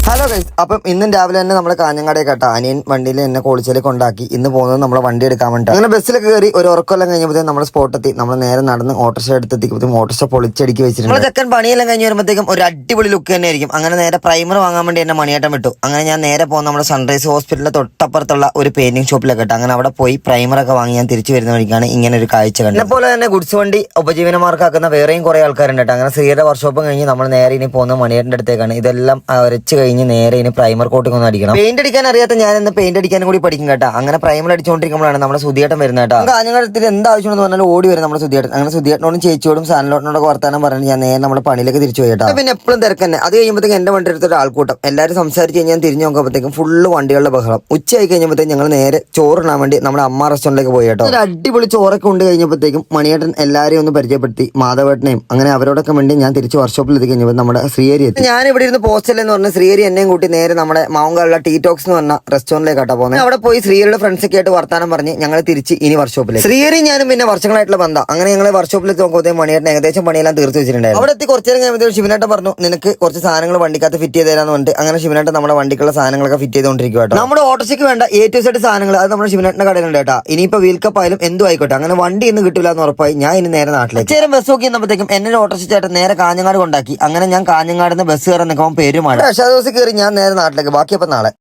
Hello guys, അപ്പം ഇന്നും രാവിലെ തന്നെ നമ്മളെ കാഞ്ഞങ്ങാടേക്ക് കേട്ടോ അനിയൻ വണ്ടിയിൽ എന്നെ കോളിച്ചിലേക്ക് കൊണ്ടാക്കി. ഇന്ന് പോകുന്നത് നമ്മളെ വണ്ടി എടുക്കാൻ വേണ്ടി. അങ്ങനെ ബസ്സിലൊക്കെ കയറി ഒരു ഉറക്കെല്ലാം കഴിഞ്ഞപ്പോഴത്തേക്കും നമ്മുടെ സ്പോട്ടെത്തി. നമ്മൾ നേരെ നടന്ന് ഓട്ടോറിക്ഷ എടുത്തെത്തിക്കുമ്പോഴത്തേക്കും ഓട്ടോറിക്ഷ പൊളിച്ചടുക്കി വെച്ചിട്ടുണ്ട്. നമ്മളെ ചെക്കൻ പണിയെല്ലാം കഴിഞ്ഞ് വരുമ്പോഴത്തേക്കും ഒരു അടിപൊളി ലുക്ക് തന്നെ ആയിരിക്കും. അങ്ങനെ നേരെ പ്രൈമർ വാങ്ങാൻ വേണ്ടി എന്നെ മണിയേട്ടം വിട്ടു. അങ്ങനെ ഞാൻ നേരെ പോകുന്ന നമ്മുടെ സൺറൈസ് ഹോസ്പിറ്റലിന്റെ തൊട്ടപ്പുറത്തുള്ള ഒരു പെയിന്റിംഗ് ഷോപ്പിലൊക്കെ കേട്ടോ. അങ്ങനെ അവിടെ പോയി പ്രൈമറൊക്കെ വാങ്ങി ഞാൻ തിരിച്ചു വരുന്ന വഴിക്കാണ് ഇങ്ങനെ ഒരു കാഴ്ച കണ്ടത്. അതുപോലെ തന്നെ ഗുഡ്സ് വണ്ടി ഉപജീവനമാർക്കാക്കുന്ന വേറെയും കുറെ ആൾക്കാരുണ്ട് കേട്ടോ. അങ്ങനെ ശ്രീയുടെ വർക്ക്ഷോപ്പും കഴിഞ്ഞ് നമ്മൾ നേരെ ഇനി പോകുന്ന മണിയേട്ടൻ്റെ അടുത്തേക്കാണ്. ഇതെല്ലാം വരച്ച് കഴിഞ്ഞ് നേരെ ഇനി പ്രൈമർ കോട്ടിംഗ് ഒന്ന് അടിക്കണം. പെയിന്റ് അടിക്കാൻ അറിയാത്ത ഞാൻ ഇന്ന് പെയിന്റ് അടിക്കാനും കൂടി പഠിക്കും കേട്ടോ. അങ്ങനെ പ്രൈമർ അടിച്ചുകൊണ്ടിരിക്കുമ്പോഴാണ് നമ്മുടെ സുധിയേട്ടൻ വരുന്നത് കേട്ടോ. കാഞ്ഞങ്ങാടത്തിൽ എന്താവശ്യമെന്ന് പറഞ്ഞാൽ ഓടി വരും നമ്മുടെ സുധിയേട്ടൻ. അങ്ങനെ സുധിയേട്ടനോടും ചേച്ചിയോടും സാനലോട്ടനോടൊക്കെ വർത്താനം പറഞ്ഞ് ഞാൻ നേരെ നമ്മുടെ പണിയിലേക്ക് തിരിച്ചു പോയി കേട്ടോ. പിന്നെ എപ്പോഴും തിരക്കന്നെ. അത് കഴിയുമ്പോഴത്തേക്കും എന്റെ വണ്ടി എടുത്തൊരു ആൾക്കൂട്ടം എല്ലാവരും സംസാരിച്ച് കഴിഞ്ഞാൽ തിരിഞ്ഞു നോക്കുമ്പോഴത്തേക്കും ഫുള്ള് വണ്ടികളുടെ ബഹളം. ഉച്ചയായി കഴിഞ്ഞപ്പോഴത്തേക്കും ഞങ്ങൾ നേരെ ചോറിനാൻ വേണ്ടി നമ്മുടെ അമ്മ റെസ്റ്റോറന്റിലേക്ക് പോയി കേട്ടോ. ഒരു അടിപൊളി ചോറൊക്കെ ഉണ്ട് കഴിഞ്ഞപ്പോഴത്തേക്കും മണിയേട്ടൻ എല്ലാവരെയും ഒന്ന് പരിചയപ്പെടുത്തി, മാധവേട്ടനെയും. അങ്ങനെ അവരോടൊക്കെ വേണ്ടി ഞാൻ തിരിച്ച് വർക്ക്ഷോപ്പിൽ എത്തി കഴിഞ്ഞപ്പോൾ നമ്മുടെ ശ്രീഹരി എത്തി. ഞാൻ ഇവിടെ ഇരുന്ന് പോസ്റ്റൽ എന്ന് പറഞ്ഞ ശ്രീഹരി എന്നെയും കൂട്ടി നേരെ നമ്മുടെ മാവുങ്കാലുള്ള ടീ ടോക്സ് എന്ന് പറഞ്ഞ റെസ്റ്റോറന്റിലേക്കാട്ടോ പോകുന്നത്. അവിടെ പോയി ശ്രീഹരിയുടെ ഫ്രണ്ട്സ് ഒക്കെ ആയിട്ട് വർത്താനം പറഞ്ഞ് ഞങ്ങൾ തിരിച്ച് ഇനി വർക്ക്ഷോപ്പിലേക്ക്. ശ്രീഹരി ഞാനും പിന്നെ വർഷങ്ങളായിട്ടുള്ള ബന്ധം. അങ്ങനെ ഞങ്ങൾ വർക്ക്ഷോപ്പിലേക്ക് നോക്കുമ്പോഴത്തേക്കും മണിയേട്ടൻ ഏകദേശം പണിയെല്ലാം തീർത്ത് വെച്ചിട്ടുണ്ടായിരുന്നു. അവിടെ എത്തി കുറച്ചു നേരം കഴിയുമ്പോൾ ശിവനേട്ടൻ പറഞ്ഞു നിനക്ക് കുറച്ച് സാധനങ്ങൾ വണ്ടിക്കകത്ത് ഫിറ്റ് ചെയ്ത് തരാന്ന് പറഞ്ഞിട്ട് അങ്ങനെ ശിവനേട്ടൻ നമ്മുടെ വണ്ടിക്കുള്ള സാധനങ്ങളൊക്കെ ഫിറ്റ് ചെയ്തുകൊണ്ടിരിക്കുക കേട്ടോ. നമ്മുടെ ഓട്ടോയ്ക്ക് വേണ്ട A to Z സാധനങ്ങൾ അത് നമ്മുടെ ശിവനേട്ടന്റെ കടയിലുണ്ട് കേട്ടോ. ഇനിയിപ്പോ വീൽ കപ്പ് ആയാലും എന്തും ആയിക്കോട്ടെ. അങ്ങനെ വണ്ടി ഇന്ന് കിട്ടില്ല എന്ന് ഉറപ്പായി ഞാൻ ഇനി നേരെ നാട്ടിലേക്ക്. ചേരം ബസ് നോക്കി എന്നപ്പോഴത്തേക്കും എന്നെ ഓട്ടോറിക്ഷ ചേട്ടൻ നേരെ കാഞ്ഞങ്ങാട് കൊണ്ടാക്കി. അങ്ങനെ ഞാൻ കാഞ്ഞങ്ങാട് നിന്ന് ബസ് കയറാൻ നിൽക്കുമ്പോൾ പെരുമാണ്. പക്ഷേ ദിവസം കയറി ഞാൻ നേരെ നാട്ടിലേക്ക്. ബാക്കിയപ്പോൾ നാളെ.